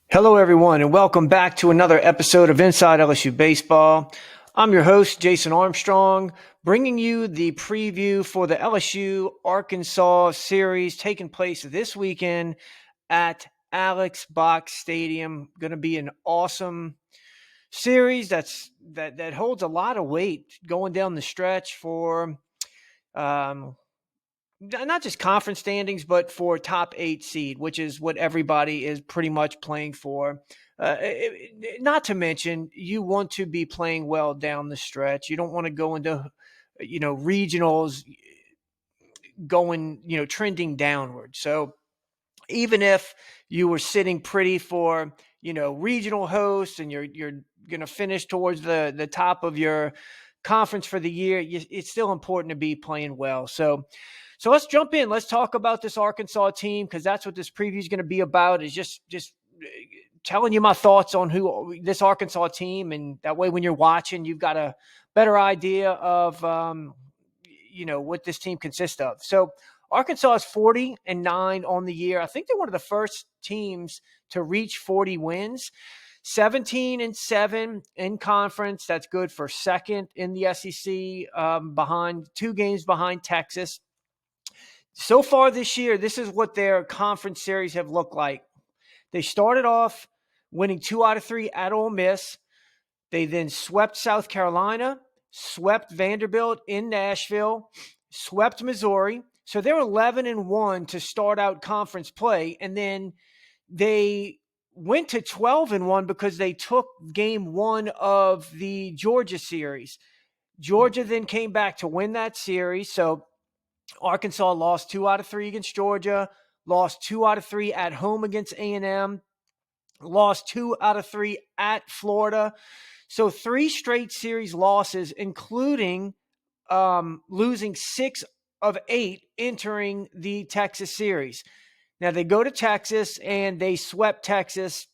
Hello, everyone, and welcome back to another episode of Inside LSU Baseball. I'm your host, Jason Armstrong, bringing you the preview for the LSU Arkansas series taking place this weekend at Alex Box Stadium. Going to be an awesome series that holds a lot of weight going down the stretch for um, not just conference standings, but for top 8 seed, which is what everybody is pretty much playing for. Not to mention, you want to be playing well down the stretch. You don't want to go into, regionals going, trending downward. So even if you were sitting pretty for, regional hosts and you're going to finish towards the top of your conference for the year, it's still important to be playing well. So let's jump in. Let's talk about this Arkansas team because that's what this preview is going to be about. Is just telling you my thoughts on who this Arkansas team, and that way when you're watching, you've got a better idea of what this team consists of. So Arkansas is 40-9 on the year. I think they're one of the first teams to reach 40 wins. 17-7 in conference. That's good for second in the SEC, behind 2 games behind Texas. So far this year, this is what their conference series have looked like. They started off winning 2 out of 3 at Ole Miss. They then swept South Carolina, swept Vanderbilt in Nashville, swept Missouri. So they're 11-1 to start out conference play. And then they went to 12-1 because they took game 1 of the Georgia series. Georgia then came back to win that series. So Arkansas lost 2 out of 3 against Georgia, lost 2 out of 3 at home against A&M, lost 2 out of 3 at Florida. So 3 straight series losses, including losing 6 of 8 entering the Texas series. Now they go to Texas and they swept Texas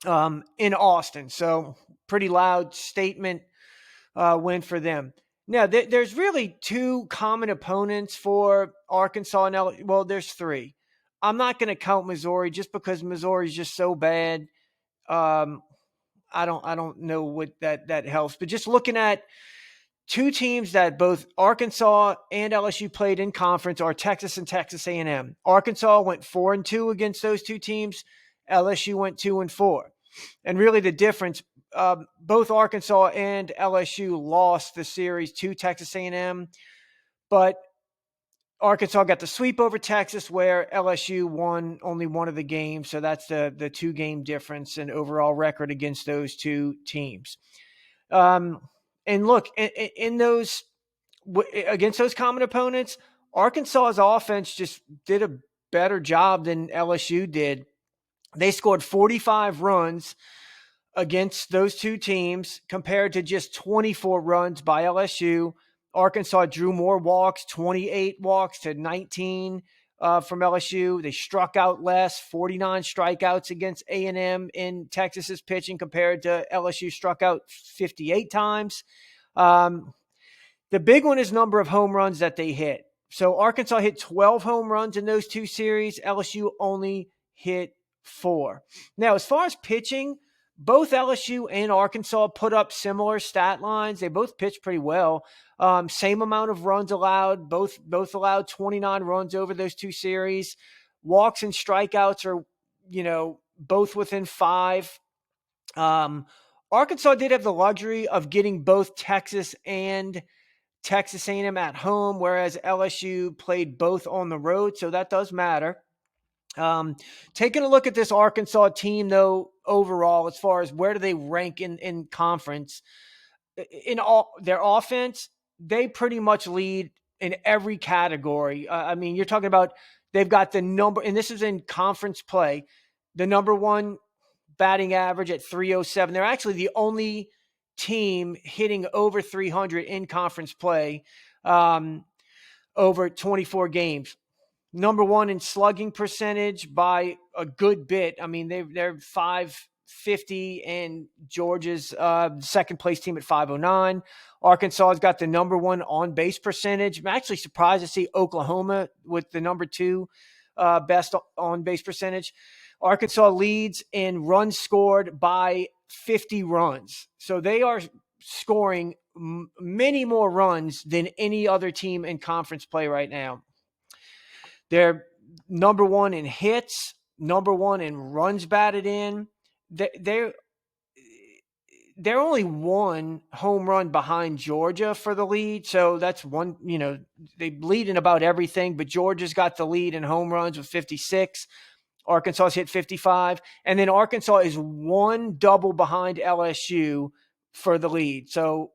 in Austin. So pretty loud statement win for them. Now, there's really 2 common opponents for Arkansas and LSU. Well, there's 3. I'm not going to count Missouri just because Missouri is just so bad. I don't know what that helps. But just looking at 2 teams that both Arkansas and LSU played in conference are Texas and Texas A&M. Arkansas went 4-2 against those 2 teams. LSU went 2-4. And really the difference, both Arkansas and LSU lost the series to Texas A&M, but Arkansas got the sweep over Texas where LSU won only one of the games. So that's the 2-game difference in overall record against those 2 teams. And look, in those against those common opponents, Arkansas's offense just did a better job than LSU did. They scored 45 runs against those 2 teams compared to just 24 runs by LSU. Arkansas drew more walks, 28 walks to 19 from LSU. They struck out less, 49 strikeouts against A&M in Texas's pitching compared to LSU struck out 58 times. The big one is number of home runs that they hit. So Arkansas hit 12 home runs in those 2 series. LSU only hit 4. Now, as far as pitching, both LSU and Arkansas put up similar stat lines. They both pitched pretty well. Same amount of runs allowed. Both allowed 29 runs over those 2 series. Walks and strikeouts are, both within 5. Arkansas did have the luxury of getting both Texas and Texas A&M at home, whereas LSU played both on the road, so that does matter. Taking a look at this Arkansas team, though, overall, as far as where do they rank in conference, in all their offense, they pretty much lead in every category. You're talking about they've got the number, and this is in conference play, the number 1 batting average at 307. They're actually the only team hitting over 300 in conference play over 24 games. Number 1 in slugging percentage by a good bit. I mean, they're 550, and Georgia's second place team at 509. Arkansas has got the number 1 on base percentage. I'm actually surprised to see Oklahoma with the number 2 best on base percentage. Arkansas leads in runs scored by 50 runs. So they are scoring many more runs than any other team in conference play right now. They're number one in hits, number one in runs batted in. They're only one home run behind Georgia for the lead. So that's one, they lead in about everything, but Georgia's got the lead in home runs with 56. Arkansas's hit 55. And then Arkansas is one double behind LSU for the lead. So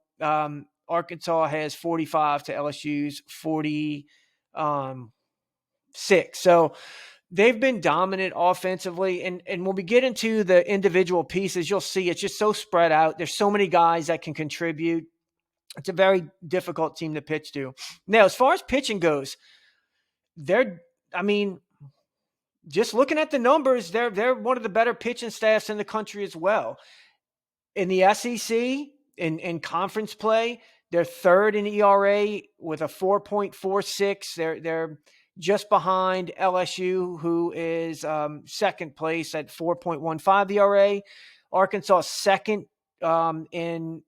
Arkansas has 45 to LSU's 46. So they've been dominant offensively. And when we get into the individual pieces, you'll see it's just so spread out. There's so many guys that can contribute. It's a very difficult team to pitch to. Now, as far as pitching goes, just looking at the numbers, they're one of the better pitching staffs in the country as well. In the SEC, in conference play, they're third in ERA with a 4.46. They're just behind LSU, who is second place at 4.15 ERA. Arkansas second in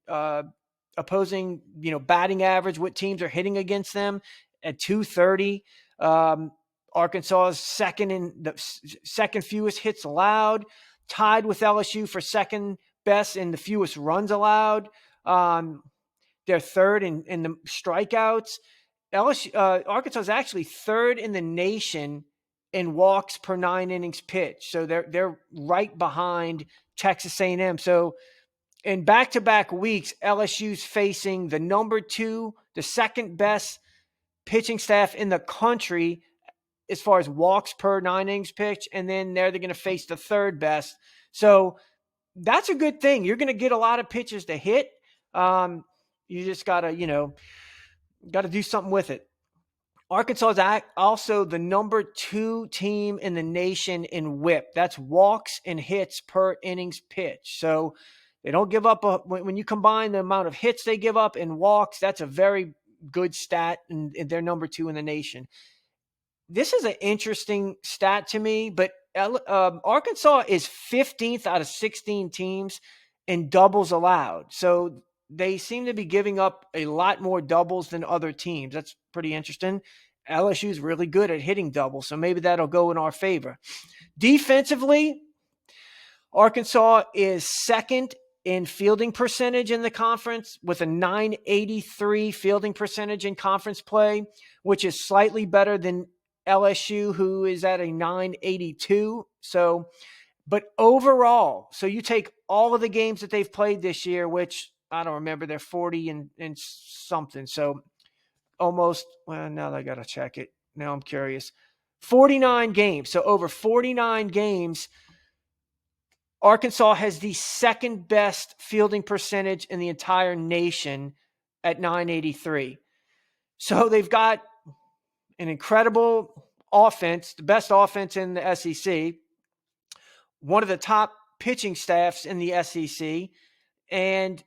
opposing, batting average, what teams are hitting against them at 230. Arkansas is second fewest hits allowed, tied with LSU for second best in the fewest runs allowed. They're third in the strikeouts. Arkansas is actually third in the nation in walks per 9 innings pitched. So they're right behind Texas A&M. So in back-to-back weeks, LSU's facing the second best pitching staff in the country as far as walks per 9 innings pitched, and then they're going to face the third best. So that's a good thing. You're going to get a lot of pitches to hit. You just got to, do something with it. Arkansas is also the number 2 team in the nation in WHIP. That's walks and hits per innings pitched. So they don't give up when you combine the amount of hits they give up and walks, that's a very good stat, and they're number 2 in the nation. This is an interesting stat to me, but Arkansas is 15th out of 16 teams in doubles allowed. So they seem to be giving up a lot more doubles than other teams. That's pretty interesting. LSU is really good at hitting doubles, so maybe that'll go in our favor. Defensively, Arkansas is second in fielding percentage in the conference with a 983 fielding percentage in conference play, which is slightly better than LSU, who is at a 982. So, but overall, so you take all of the games that they've played this year, which I don't remember, they're 40 and something. So almost, well, now I got to check it. Now I'm curious. 49 games. So over 49 games, Arkansas has the second best fielding percentage in the entire nation at 983. So they've got an incredible offense, the best offense in the SEC, one of the top pitching staffs in the SEC, and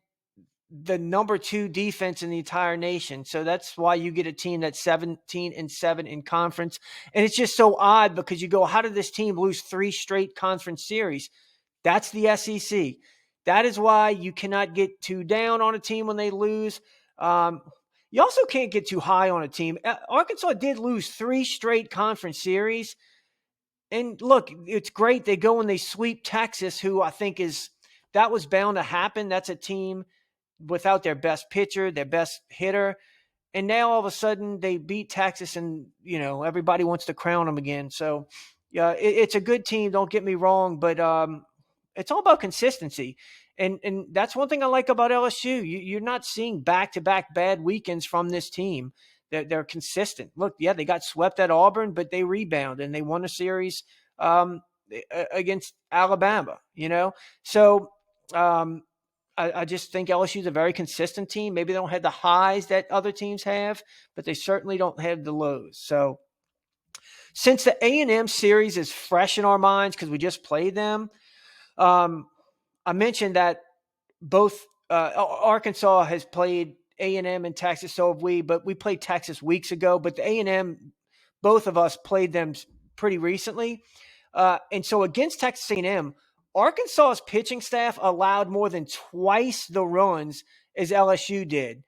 the number 2 defense in the entire nation. So that's why you get a team that's 17-7 in conference. And it's just so odd because you go, how did this team lose 3 straight conference series? That's the SEC. That is why you cannot get too down on a team when they lose. You also can't get too high on a team. Arkansas did lose 3 straight conference series. And look, it's great. They go and they sweep Texas, who I think that was bound to happen. That's a team without their best pitcher, their best hitter. And now all of a sudden they beat Texas and, everybody wants to crown them again. So, yeah, it's a good team. Don't get me wrong, but it's all about consistency. And that's one thing I like about LSU. You're not seeing back-to-back bad weekends from this team. They're consistent. Look, yeah, they got swept at Auburn, but they rebounded and they won a series against Alabama, So I just think LSU is a very consistent team. Maybe they don't have the highs that other teams have, but they certainly don't have the lows. So since the A&M series is fresh in our minds because we just played them, I mentioned that both Arkansas has played A&M and Texas, so have we, but we played Texas weeks ago. But the A&M, both of us played them pretty recently. And so against Texas A&M, Arkansas's pitching staff allowed more than twice the runs as LSU did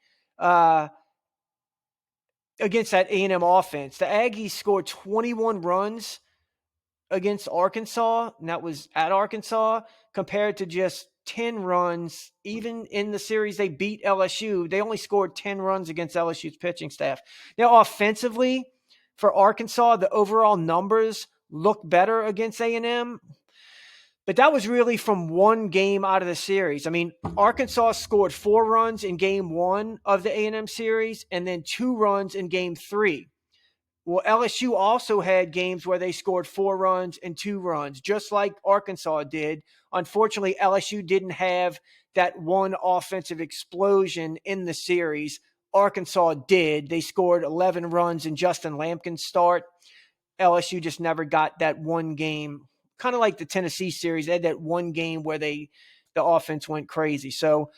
against that A&M offense. The Aggies scored 21 runs against Arkansas, and that was at Arkansas, compared to just 10 runs. Even in the series they beat LSU, they only scored 10 runs against LSU's pitching staff. Now, offensively, for Arkansas, the overall numbers look better against A&M, but that was really from one game out of the series. I mean, Arkansas scored 4 runs in game 1 of the A&M series and then 2 runs in game 3. Well, LSU also had games where they scored 4 runs and 2 runs, just like Arkansas did. Unfortunately, LSU didn't have that one offensive explosion in the series. Arkansas did. They scored 11 runs in Justin Lampkin's start. LSU just never got that one game, kind of like the Tennessee series. They had that one game where the offense went crazy. So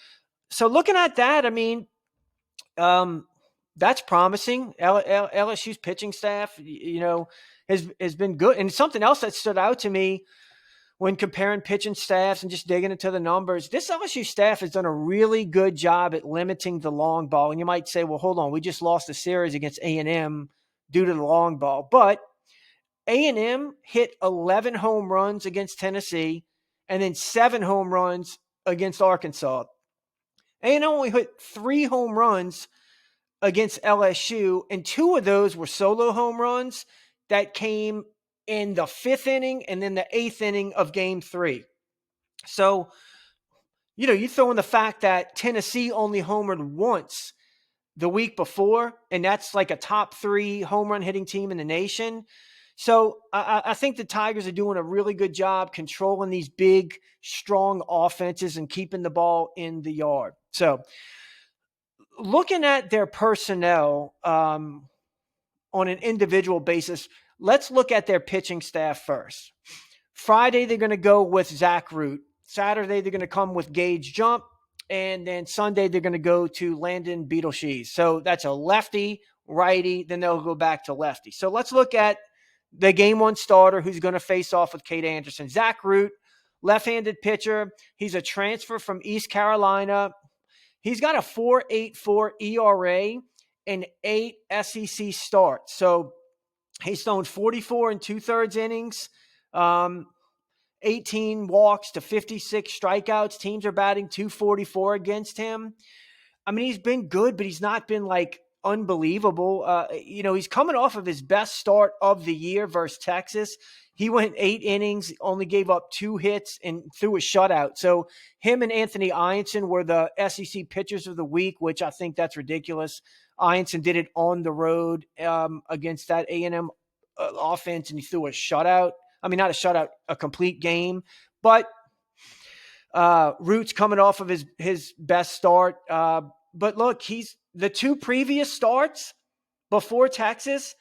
looking at that, I mean, that's promising. LSU's pitching staff, has been good. And something else that stood out to me when comparing pitching staffs and just digging into the numbers, this LSU staff has done a really good job at limiting the long ball. And you might say, well, hold on, we just lost a series against A&M due to the long ball. But A&M hit 11 home runs against Tennessee and then 7 home runs against Arkansas. A&M only hit 3 home runs against LSU, and 2 of those were solo home runs that came in the 5th inning and then the 8th inning of game 3. So, you throw in the fact that Tennessee only homered once the week before, and that's like a top 3 home run hitting team in the nation. So I think the Tigers are doing a really good job controlling these big, strong offenses and keeping the ball in the yard. So looking at their personnel on an individual basis, let's look at their pitching staff first. Friday, they're going to go with Zach Root. Saturday, they're going to come with Gage Jump. And then Sunday, they're going to go to Landon Beetleshees. So that's a lefty, righty, then they'll go back to lefty. So let's look at the game 1 starter who's going to face off with Cade Anderson. Zach Root, left-handed pitcher. He's a transfer from East Carolina. He's got a 4.84 ERA and 8 SEC starts. So he's thrown 44 2/3 innings, 18 walks to 56 strikeouts. Teams are batting .244 against him. I mean, he's been good, but he's not been like unbelievable. He's coming off of his best start of the year versus Texas. He went 8 innings, only gave up 2 hits and threw a shutout. So him and Anthony Ianson were the SEC pitchers of the week, which I think that's ridiculous. Ianson did it on the road against that A&M offense, and he threw a shutout. I mean, not a shutout, a complete game. But Root's coming off of his best start. But look, the 2 previous starts before Texas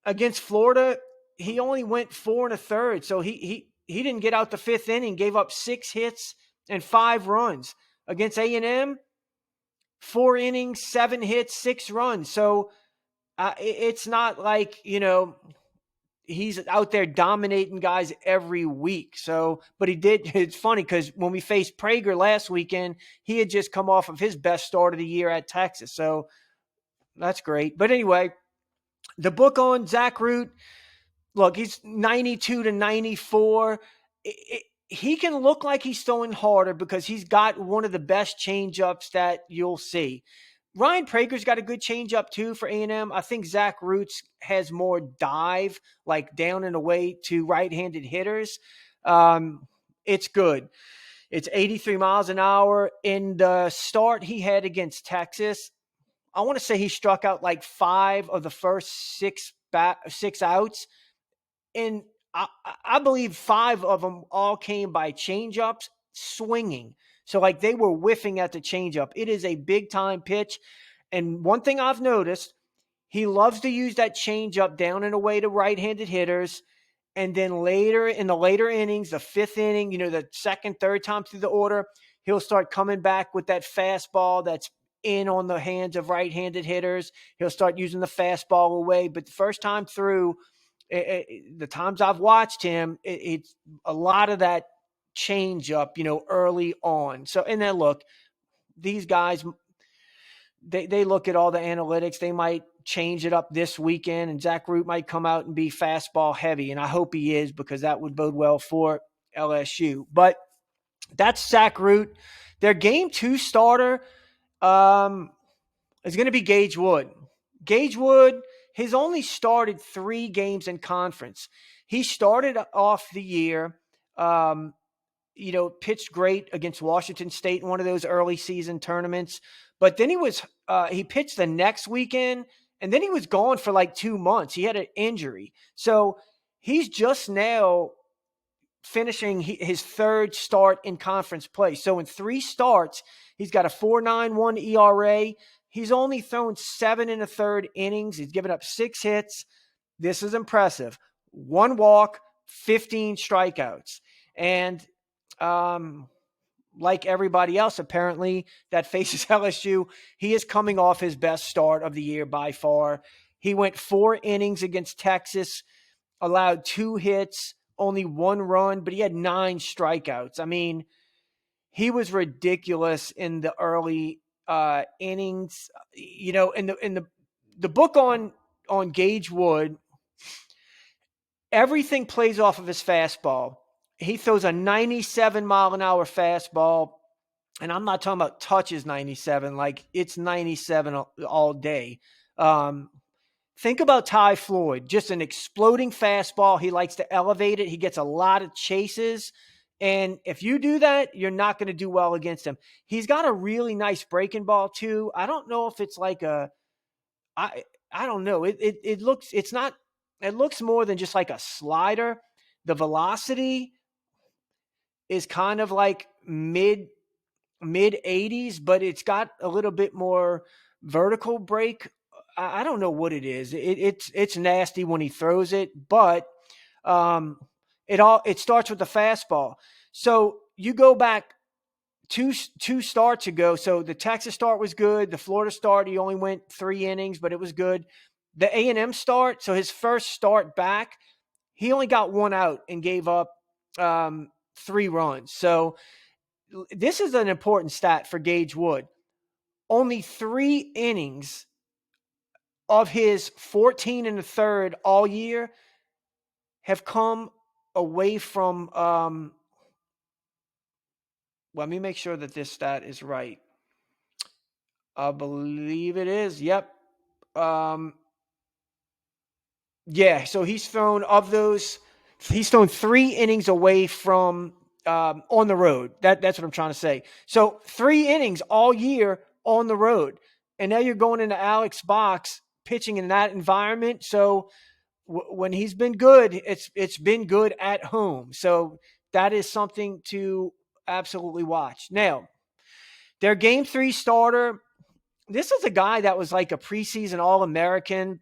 against Florida, he only went 4 1/3. So he didn't get out the 5th inning, gave up 6 hits and 5 runs. Against A&M, 4 innings, 7 hits, 6 runs. So it's not like, he's out there dominating guys every week. So, but he did. It's funny because when we faced Prager last weekend, he had just come off of his best start of the year at Texas. So that's great. But anyway, the book on Zach Root, look, he's 92 to 94. He can look like he's throwing harder because he's got one of the best changeups that you'll see. Ryan Prager's got a good changeup too for A&M. I think Zach Roots has more dive, like down and away to right-handed hitters. It's good. It's 83 miles an hour. In the start he had against Texas, I want to say he struck out like 5 of the first 6 outs. And I believe 5 of them all came by changeups swinging. So like they were whiffing at the changeup. It is a big time pitch. And one thing I've noticed, he loves to use that changeup down and away to right-handed hitters. And then later in the later innings, the 5th inning, the 2nd, 3rd time through the order, he'll start coming back with that fastball that's in on the hands of right-handed hitters. He'll start using the fastball away. But the first time through, The times I've watched him, it's a lot of that change up, early on. So, and then look, these guys, they look at all the analytics. They might change it up this weekend, and Zach Root might come out and be fastball heavy. And I hope he is, because that would bode well for LSU. But that's Zach Root. Their game 2 starter is going to be Gage Wood. Gage Wood has only started 3 games in conference. He started off the year, pitched great against Washington State in one of those early season tournaments. But then he pitched the next weekend, and then he was gone for like 2 months. He had an injury. So he's just now finishing his 3rd start in conference play. So in 3 starts, he's got a 4.91 ERA. He's only thrown 7 1/3 innings. He's given up 6 hits. This is impressive. 1 walk, 15 strikeouts. And like everybody else, apparently, that faces LSU, he is coming off his best start of the year by far. He went 4 innings against Texas, allowed 2 hits, only 1 run, but he had 9 strikeouts. I mean, he was ridiculous in the early innings. In the book on Gage Wood, everything plays off of his fastball. He throws a 97-mile-an-hour fastball, and I'm not talking about touches 97, like it's 97 all day. Think about Ty Floyd, just an exploding fastball. He likes to elevate it. He gets a lot of chases. And if you do that, you're not going to do well against him. He's got a really nice breaking ball too. I don't know if it's like I don't know. It looks more than just like a slider. The velocity is kind of like mid 80s, but it's got a little bit more vertical break. I don't know what it is. It's nasty when he throws it, but it starts with the fastball. So you go back two starts ago. So the Texas start was good. The Florida start, he only went 3 innings, but it was good. The A&M start, so his first start back, he only got 1 out and gave up 3 runs. So this is an important stat for Gage Wood. Only 3 innings of his 14 1/3 all year have come away from let me make sure that this stat is right. I believe it is. Yep. Yeah, so he's thrown 3 innings away from on the road. That's what I'm trying to say. So 3 innings all year on the road. And now you're going into Alex Box pitching in that environment. So when he's been good, it's been good at home. So that is something to absolutely watch. Now, their game 3 starter, this is a guy that was like a preseason All-American,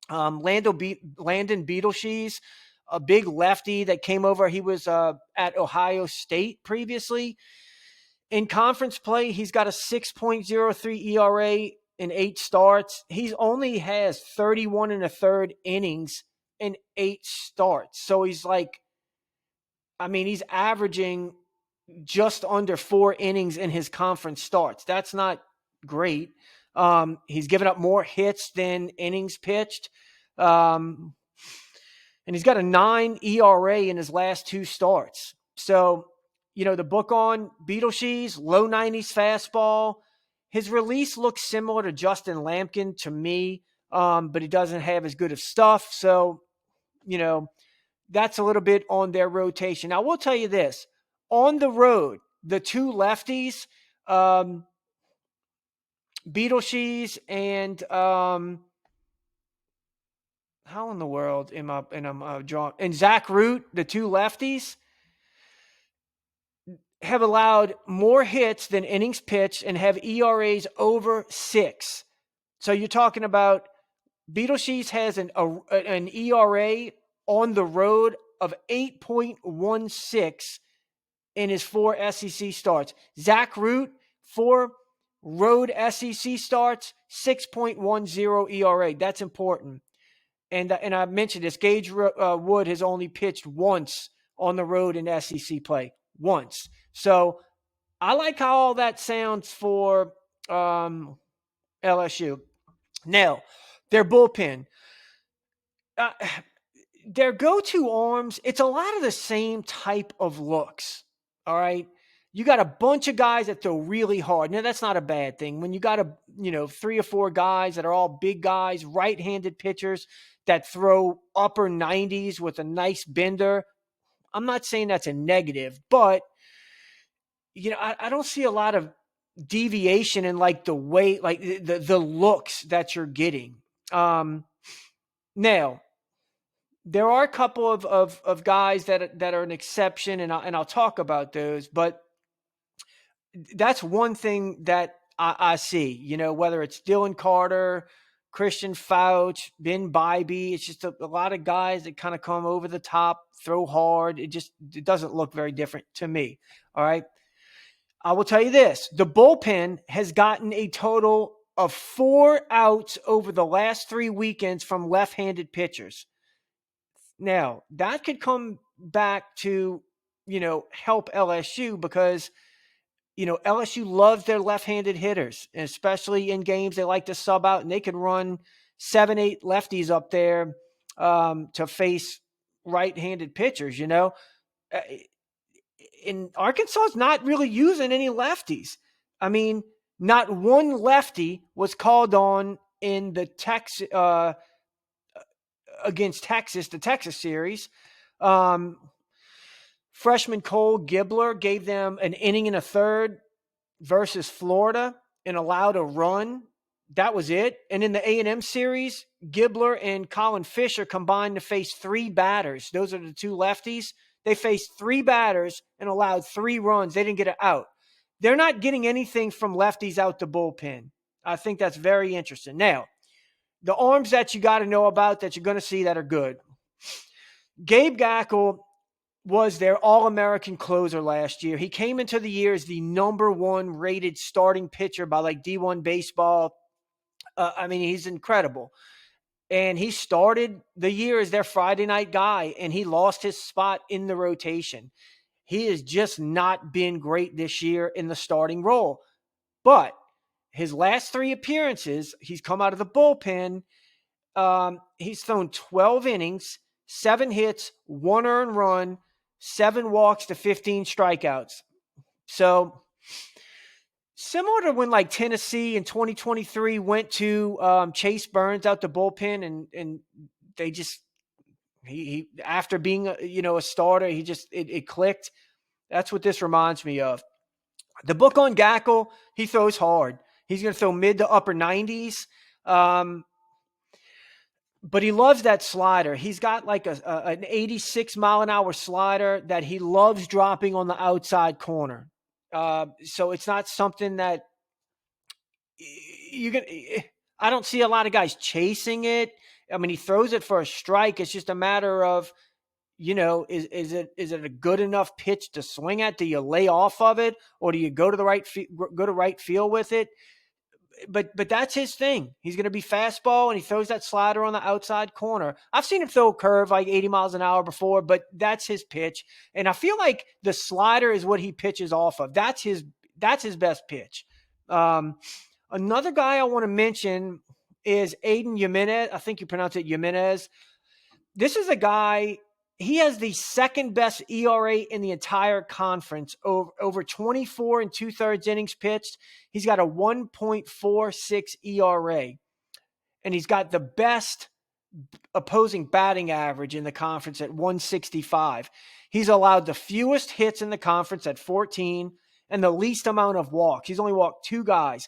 Landon Beetleshees, a big lefty that came over. He was at Ohio State previously. In conference play, he's got a 6.03 ERA in 8 starts. He only has 31 1/3 innings in 8 starts. So he's averaging just under 4 innings in his conference starts. That's not great. He's given up more hits than innings pitched. And he's got a 9 ERA in his last 2 starts. So, the book on Beetleshees, low 90s fastball. His release looks similar to Justin Lampkin to me, but he doesn't have as good of stuff. So, that's a little bit on their rotation. Now, we'll tell you this. On the road, the 2 lefties, Beetleshees and how in the world am I? And I'm drawing. And Zach Root, the 2 lefties, have allowed more hits than innings pitched and have ERAs over 6. So you're talking about Beetleshees has an ERA on the road of 8.16 in his 4 SEC starts. Zach Root, 4 road SEC starts, 6.10 ERA. That's important. And I mentioned this, Gage Wood has only pitched once on the road in SEC play, once. So I like how all that sounds for LSU. Now, their bullpen. Uh, their go-to arms, it's a lot of the same type of looks. All right. You got a bunch of guys that throw really hard. Now, that's not a bad thing. When you got 3 or 4 guys that are all big guys, right-handed pitchers that throw upper 90s with a nice bender, I'm not saying that's a negative, but I don't see a lot of deviation in like the way, like the looks that you're getting. Now, there are a couple of guys that are an exception, and I'll talk about those. But that's one thing that I see. Whether it's Dylan Carter, Christian Fouch, Ben Bybee, it's just a lot of guys that kind of come over the top, throw hard. It doesn't look very different to me. All right. I will tell you this: the bullpen has gotten a total of 4 outs over the last 3 weekends from left-handed pitchers. Now, that could come back to, help LSU because, LSU loves their left-handed hitters, especially in games they like to sub out, and they could run 7, 8 lefties up there to face right-handed pitchers, And Arkansas is not really using any lefties. I mean, not one lefty was called on in the against Texas, the Texas series. Freshman Cole Gibbler gave them an inning and a third versus Florida and allowed a run. That was it. And in the A&M series, Gibbler and Colin Fisher combined to face 3 batters. Those are the 2 lefties. They faced 3 batters and allowed 3 runs. They didn't get it out. They're not getting anything from lefties out the bullpen. I think that's very interesting. Now, the arms that you got to know about that you're going to see that are good. Gabe Gackle was their All-American closer last year. He came into the year as the number 1 rated starting pitcher by like D1 baseball. He's incredible. And he started the year as their Friday night guy, and he lost his spot in the rotation. He has just not been great this year in the starting role. But his last 3 appearances, he's come out of the bullpen. He's thrown 12 innings, 7 hits, 1 earned run, 7 walks to 15 strikeouts. So similar to when like Tennessee in 2023 went to Chase Burns out the bullpen, and they just he after being a starter, it clicked. That's what this reminds me of. The book on Gackle, he throws hard. He's going to throw mid to upper 90s. But he loves that slider. He's got like an 86 mile an hour slider that he loves dropping on the outside corner. So it's not something that I don't see a lot of guys chasing it. I mean, he throws it for a strike. It's just a matter of, is it a good enough pitch to swing at? Do you lay off of it, or do you go to right field with it? But that's his thing. He's going to be fastball, and he throws that slider on the outside corner. I've seen him throw a curve like 80 miles an hour before, but that's his pitch. And I feel like the slider is what he pitches off of. That's his best pitch. Another guy I want to mention is Aiden Jimenez. I think you pronounce it Jimenez. This is a guy, he has the second best ERA in the entire conference, over 24 and 2/3 innings pitched. He's got a 1.46 ERA, and he's got the best opposing batting average in the conference at 165. He's allowed the fewest hits in the conference at 14 and the least amount of walks. He's only walked 2 guys.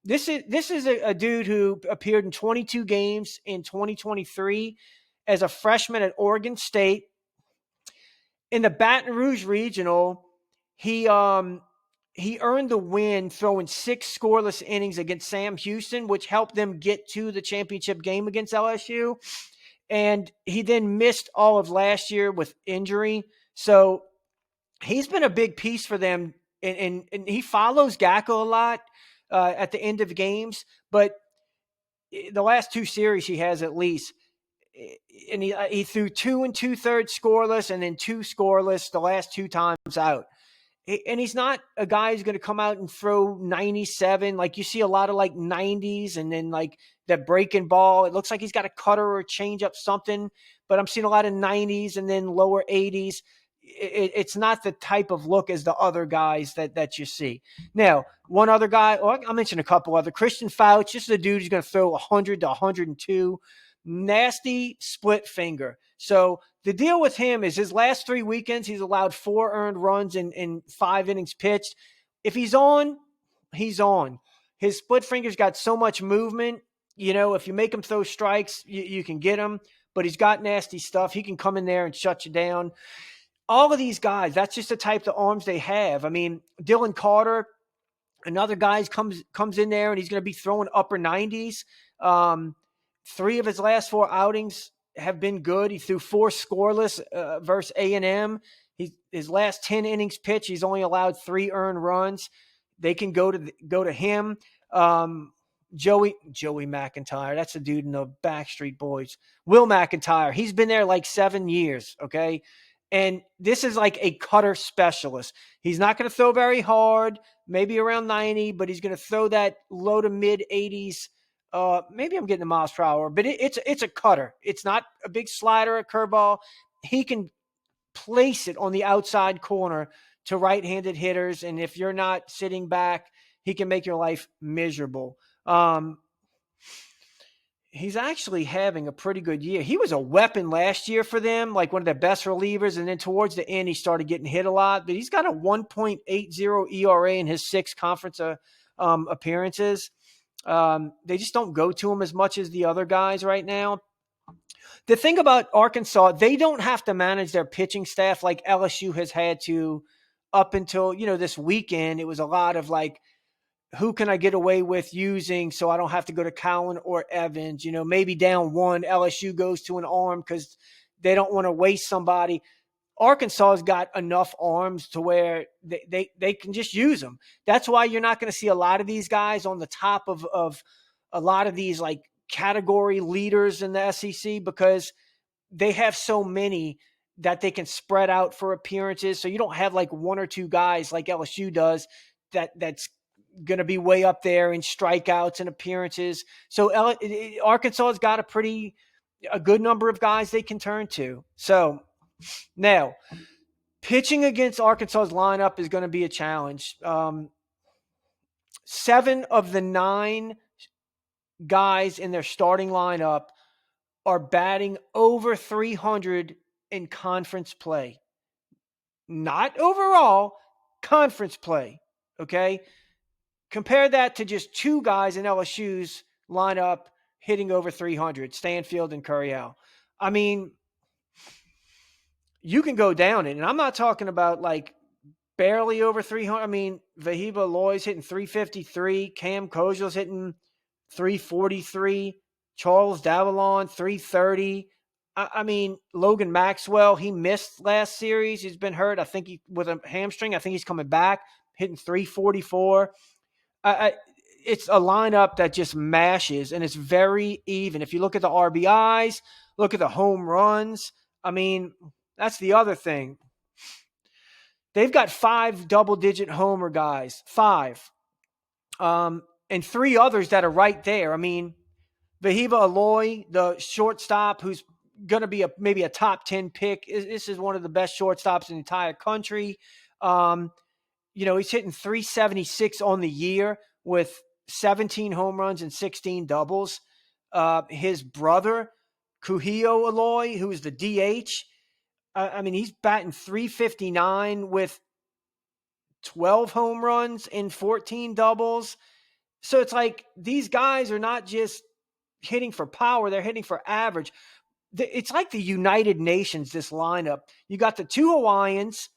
This is a dude who appeared in 22 games in 2023 as a freshman at Oregon State. In the Baton Rouge Regional, he earned the win throwing 6 scoreless innings against Sam Houston, which helped them get to the championship game against LSU. And he then missed all of last year with injury. So he's been a big piece for them. And he follows Gackle a lot at the end of games. But the last 2 series he has at least, and he threw 2 2/3 scoreless and then 2 scoreless the last 2 times out. And he's not a guy who's going to come out and throw 97. Like you see a lot of like 90s and then like that breaking ball. It looks like he's got a cutter or a change up something, but I'm seeing a lot of 90s and then lower 80s. It's not the type of look as the other guys that you see. Now, one other guy, I'll mention a couple other. Christian Fouch, this is a dude who's going to throw 100 to 102. Nasty split finger. So the deal with him is his last 3 weekends, he's allowed 4 earned runs in 5 innings pitched. If he's on, he's on. His split finger's got so much movement. If you make him throw strikes, you can get him. But he's got nasty stuff. He can come in there and shut you down. All of these guys, that's just the type of arms they have. I mean, Dylan Carter, another guy comes in there and he's going to be throwing upper 90s. 3 of his last 4 outings have been good. He threw 4 scoreless versus A&M. His last 10 innings pitch, he's only allowed 3 earned runs. They can go to him. Joey McIntyre, that's a dude in the Backstreet Boys. Will McIntyre, he's been there like 7 years, okay? And this is like a cutter specialist. He's not going to throw very hard, maybe around 90, but he's going to throw that low to mid 80s. Maybe I'm getting the miles per hour, but it's a cutter. It's not a big slider, a curveball. He can place it on the outside corner to right-handed hitters, and if you're not sitting back, he can make your life miserable. He's actually having a pretty good year. He was a weapon last year for them, like one of their best relievers, and then towards the end, he started getting hit a lot. But he's got a 1.80 ERA in his 6 conference appearances. They just don't go to him as much as the other guys right now. The thing about Arkansas, they don't have to manage their pitching staff like LSU has had to up until, this weekend. It was a lot of like, who can I get away with using so I don't have to go to Cowan or Evans? Maybe down 1, LSU goes to an arm because they don't want to waste somebody. Arkansas has got enough arms to where they can just use them. That's why you're not going to see a lot of these guys on the top of a lot of these like category leaders in the SEC, because they have so many that they can spread out for appearances. So you don't have like 1 or 2 guys like LSU does that's going to be way up there in strikeouts and appearances. So Arkansas has got a good number of guys they can turn to. So now, pitching against Arkansas's lineup is going to be a challenge. 7 of the 9 guys in their starting lineup are batting over 300 in conference play. Not overall, conference play, okay? Compare that to just 2 guys in LSU's lineup hitting over 300, Stanfield and Curriell. I mean, you can go down it. And I'm not talking about like barely over 300. I mean, Vahiba Aloy's hitting 353. Cam Kojal's hitting 343. Charles Davalon, 330. I mean, Logan Maxwell, he missed last series. He's been hurt. I think with a hamstring. I think he's coming back, hitting 344. It's a lineup that just mashes, and it's very even. If you look at the RBIs, look at the home runs. I mean, that's the other thing. They've got 5 double-digit homer guys, 5. And 3 others that are right there. I mean, Vahiba Aloy, the shortstop, who's going to be maybe a top 10 pick. This is one of the best shortstops in the entire country. He's hitting 376 on the year with 17 home runs and 16 doubles. His brother, Kuhio Aloy, who is the DH, he's batting 359 with 12 home runs and 14 doubles. So it's like these guys are not just hitting for power, they're hitting for average. It's like the United Nations, this lineup. You got the 2 Hawaiians.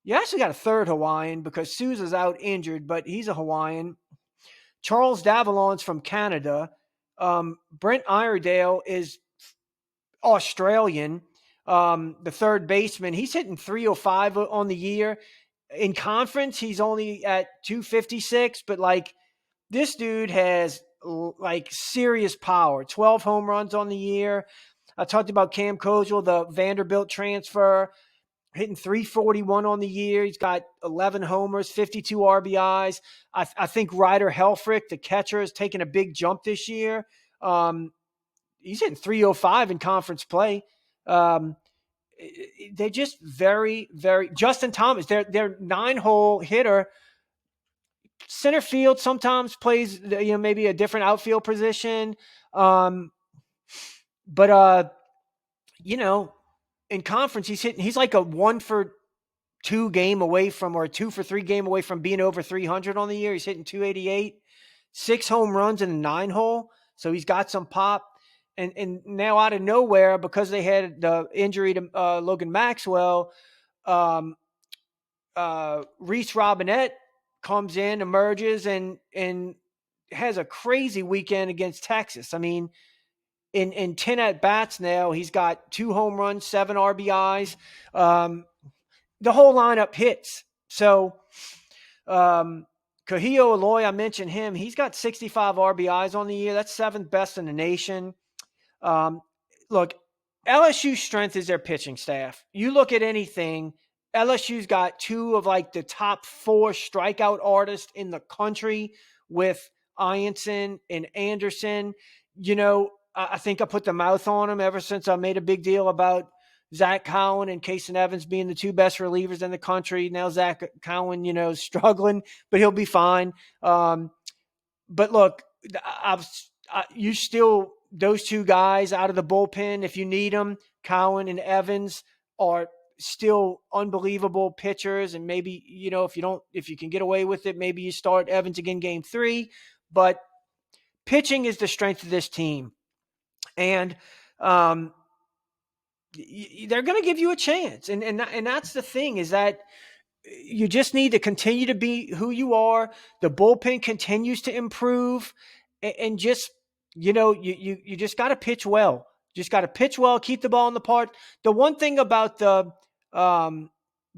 You actually got a 3rd Hawaiian because Sousa's out injured, but he's a Hawaiian. Charles Davalon's from Canada. Brent Iredale is Australian. The third baseman, he's hitting 305 on the year. In conference, he's only at 256, but like this dude has like serious power. 12 home runs on the year. I talked about Cam Kozel, the Vanderbilt transfer, hitting 341 on the year. He's got 11 homers, 52 RBIs. I think Ryder Helfrich, the catcher, has taken a big jump this year. He's hitting 305 in conference play. They're just very, very – Justin Thomas, their 9-hole hitter, center field sometimes plays, maybe a different outfield position. But in conference, he's like a 1-for-2 game away from, or a 2-for-3 game away from being over 300 on the year. He's hitting 288, 6 home runs in the 9-hole. So he's got some pop. And now out of nowhere, because they had the injury to Logan Maxwell, Reese Robinette comes in, emerges, and has a crazy weekend against Texas. I mean, in 10 at-bats now, he's got 2 home runs, 7 RBIs. The whole lineup hits. So Kahio Aloy, I mentioned him. He's got 65 RBIs on the year. That's 7th best in the nation. Look, LSU's strength is their pitching staff. You look at anything, LSU's got 2 of like the top 4 strikeout artists in the country with Ianson and Anderson. I think I put the mouth on them ever since I made a big deal about Zach Cowan and Kason Evans being the 2 best relievers in the country. Now Zach Cowan, is struggling, but he'll be fine. But look, you still, those 2 guys out of the bullpen, if you need them, Cowan and Evans are still unbelievable pitchers. And maybe, if you can get away with it, maybe you start Evans again game 3. But pitching is the strength of this team. And they're going to give you a chance. And that's the thing, is that you just need to continue to be who you are. The bullpen continues to improve, and just, you just got to pitch well. Just got to pitch well, keep the ball in the park. The one thing about the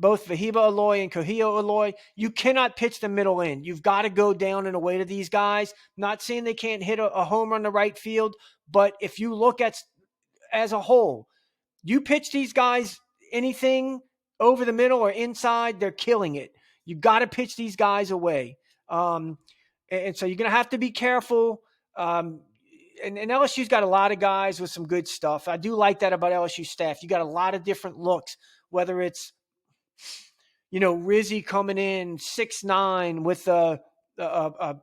both Vahiba Aloy and Kahio Aloy, you cannot pitch the middle in. You've got to go down and away to these guys. Not saying they can't hit a home run to right field, but if you look at as a whole, you pitch these guys anything over the middle or inside, they're killing it. You got to pitch these guys away. And so you're going to have to be careful. And LSU's got a lot of guys with some good stuff. I do like that about LSU staff. You got a lot of different looks, whether it's, Rizzy coming in 6'9" with a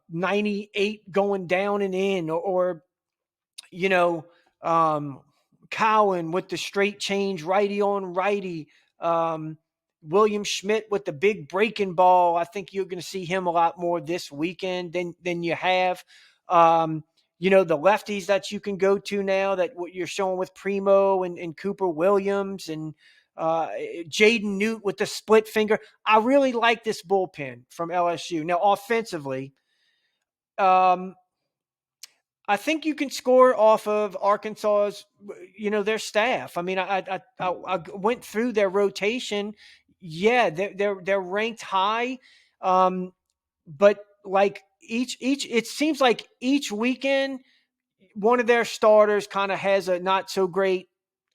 98 going down and in, or Cowan with the straight change, righty on righty. William Schmidt with the big breaking ball. I think you're going to see him a lot more this weekend than you have. The lefties that you can go to now, that what you're showing with Primo and Cooper Williams and Jaden Newt with the split finger. I really like this bullpen from LSU. Now, offensively, I think you can score off of Arkansas's, their staff. I mean, I went through their rotation. Yeah, they're ranked high, but like each it seems like each weekend one of their starters kind of has a not so great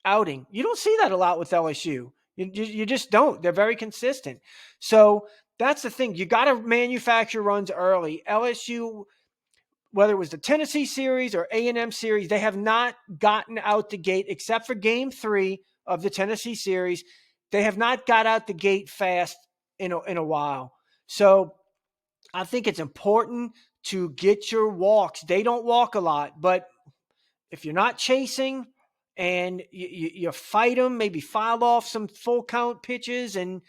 outing. You don't see that a lot with LSU. You just don't. They're very consistent. So that's the thing. You got to manufacture runs early. LSU, whether it was the Tennessee series or A&M series, they have not gotten out the gate, except for game 3 of the Tennessee series. They have not got out the gate fast in a while. So I think it's important to get your walks. They don't walk a lot, but if you're not chasing and you fight them, maybe file off some full count pitches, and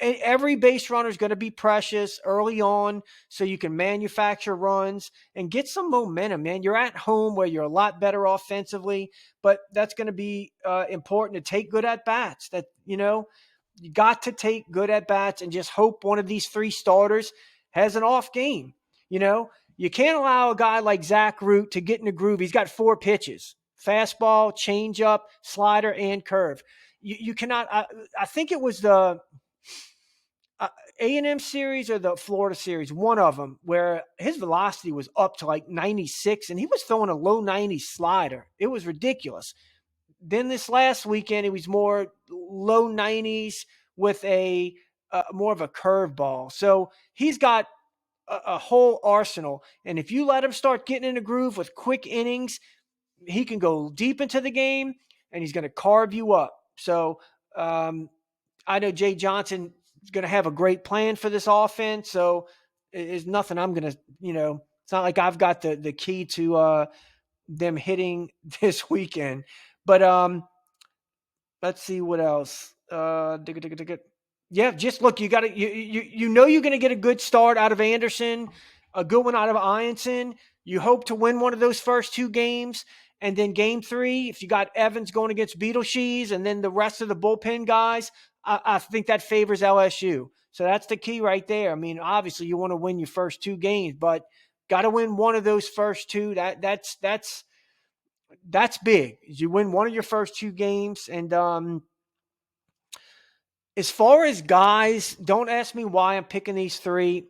every base runner is going to be precious early on, so you can manufacture runs and get some momentum, man. You're at home where you're a lot better offensively, but that's going to be important to take good at bats. That, you got to take good at bats and just hope one of these 3 starters has an off game. You can't allow a guy like Zach Root to get in the groove. He's got 4 pitches: fastball, changeup, slider, and curve. You cannot. I think it was the A&M series or the Florida series, one of them, where his velocity was up to like 96, and he was throwing a low 90s slider. It was ridiculous. Then this last weekend, he was more low 90s with a more of a curveball. So he's got a whole arsenal. And if you let him start getting in a groove with quick innings, he can go deep into the game, and he's going to carve you up. So I know Jay Johnson is going to have a great plan for this offense. So it's nothing I'm going to, it's not like I've got the key to them hitting this weekend. But let's see what else. Yeah, just look, you got to you're going to get a good start out of Anderson, a good one out of Ianson. You hope to win one of those first two games, and then game 3, if you got Evans going against Beetleshees, and then the rest of the bullpen guys, I think that favors LSU. So that's the key right there. I mean, obviously you want to win your first 2 games, but got to win one of those first 2. That's big. You win one of your first 2 games, and as far as guys, don't ask me why I'm picking these 3.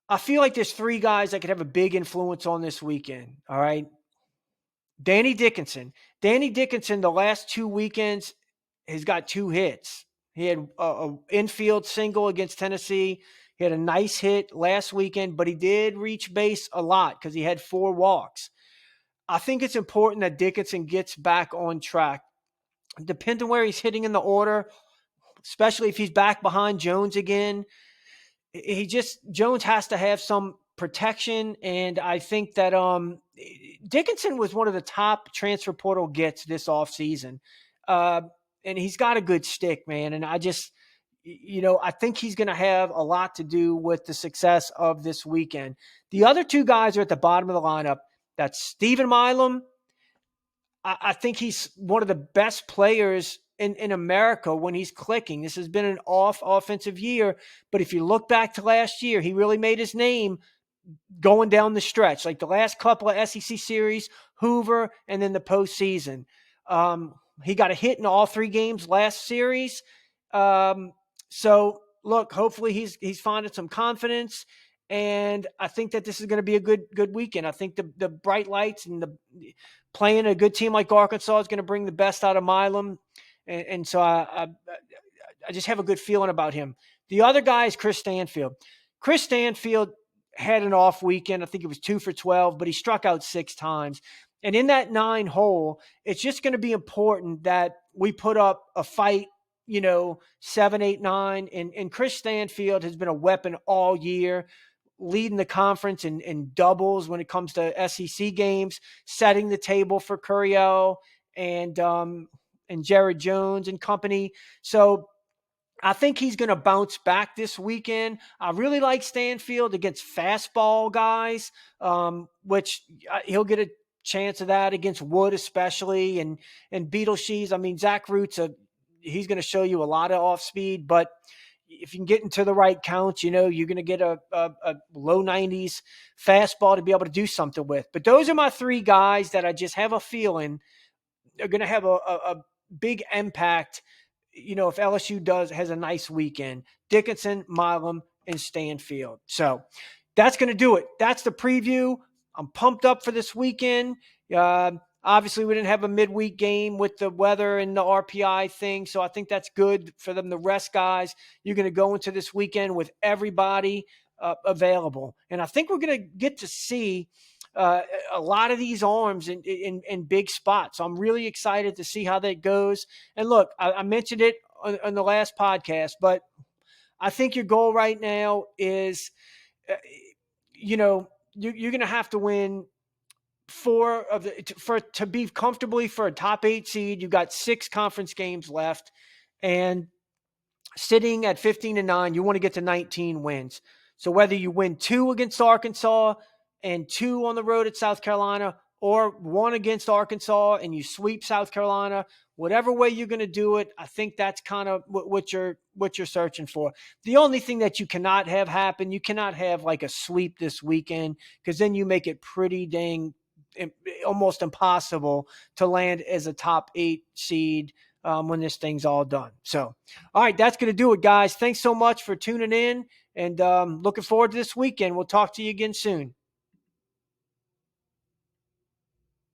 I feel like there's 3 guys that could have a big influence on this weekend. All right. Danny Dickinson. Danny Dickinson, the last 2 weekends, has got 2 hits. He had a infield single against Tennessee. He had a nice hit last weekend, but he did reach base a lot because he had 4 walks. I think it's important that Dickinson gets back on track. Depending on where he's hitting in the order, especially if he's back behind Jones again, Jones has to have some protection. And I think that Dickinson was one of the top transfer portal gets this offseason. And he's got a good stick, man. And I just, I think he's going to have a lot to do with the success of this weekend. The other 2 guys are at the bottom of the lineup. That's Stephen Milam. I think he's one of the best players in America when he's clicking. This has been an offensive year, but if you look back to last year, he really made his name going down the stretch, like the last couple of SEC series, Hoover, and then the postseason. He got a hit in all 3 games last series. So look, hopefully he's finding some confidence. And I think that this is going to be a good weekend. I think the bright lights and the playing a good team like Arkansas is going to bring the best out of Milam. And so I just have a good feeling about him. The other guy is Chris Stanfield. Chris Stanfield had an off weekend. I think it was 2 for 12, but he struck out 6 times. And in that 9 hole, it's just going to be important that we put up a fight, 7, 8, 9. And Chris Stanfield has been a weapon all year, leading the conference in doubles when it comes to SEC games, setting the table for Curiel and Jared Jones and company. So I think he's going to bounce back this weekend. I really like Stanfield against fastball guys, which he'll get a chance of that against Wood especially, and Beetleshees. I mean, Zach Roots, he's going to show you a lot of off speed, but if you can get into the right counts, you're going to get a low 90s fastball to be able to do something with. But those are my 3 guys that I just have a feeling are going to have a big impact, if LSU has a nice weekend. Dickinson, Milam, and Stanfield. So that's going to do it. That's the preview. I'm pumped up for this weekend. Obviously, we didn't have a midweek game with the weather and the RPI thing, so I think that's good for them to rest guys. You're going to go into this weekend with everybody available. And I think we're going to get to see a lot of these arms in big spots. So I'm really excited to see how that goes. And look, I mentioned it on the last podcast, but I think your goal right now is, you're going to have to win 4 of to be comfortably for a top 8 seed. You've got 6 conference games left, and sitting at 15-9, you want to get to 19 wins. So whether you win 2 against Arkansas and 2 on the road at South Carolina, or 1 against Arkansas and you sweep South Carolina, whatever way you're going to do it, I think that's kind of what you're searching for. The only thing that you cannot have happen, you cannot have like a sweep this weekend, because then you make it pretty dang almost impossible to land as a top 8 seed when this thing's all done. So, all right, that's going to do it, guys. Thanks so much for tuning in, and looking forward to this weekend. We'll talk to you again soon.